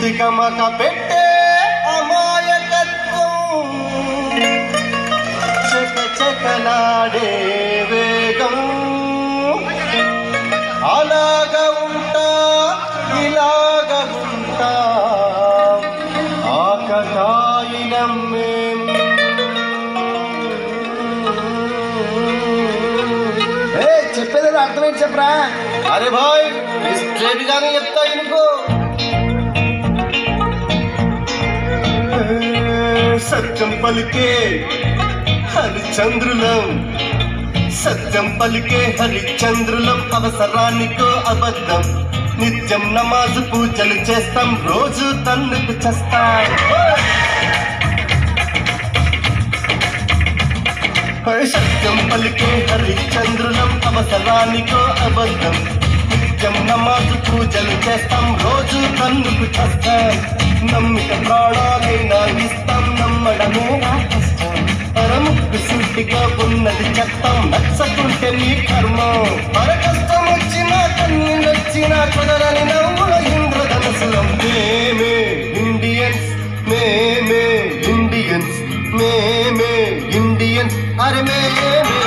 తికమక పెట్టే అమాయకత్వం, చకచకలాడే వేగం, అలాగా ఉంటా ఇలాగ ఉంటా ఆకతాయినం మేం. చెప్పేది అర్థమైంది చెప్పరా? అరే భాయ్ స్ట్రేట్ గానే చెప్తా ఇనుకో. సత్యం పలికే హరిచంద్రులం, సత్యం పలికే హరిచంద్రులం, అవసరానికో అబద్ధం, నిత్యం నమాజు పూజలు చేస్తాం, రోజు తన్నుకు చేస్తాం. సత్యం పలికే హరిచంద్రులం, అవసరానికో అబద్ధం, నిత్యం నమాజు పూజలు చేస్తాం, రోజు తన్నుకు చేస్తాం. నమ్మిక ప్రాణాలైనా ఇస్తాం, నమ్మడమే నా కష్టం, పరముక్కు సూటిగా ఉన్నది చెప్తాం, నచ్చకుంటే నీ కర్మం. పర కష్టం వచ్చినా కన్నీళ్ళు వచ్చినా కుదరని నవ్వుల ఇంద్రధనసులం. మేమే ఇండియన్స్, మేమే ఇండియన్స్, మేమే ఇండియన్స్, అరే మేమే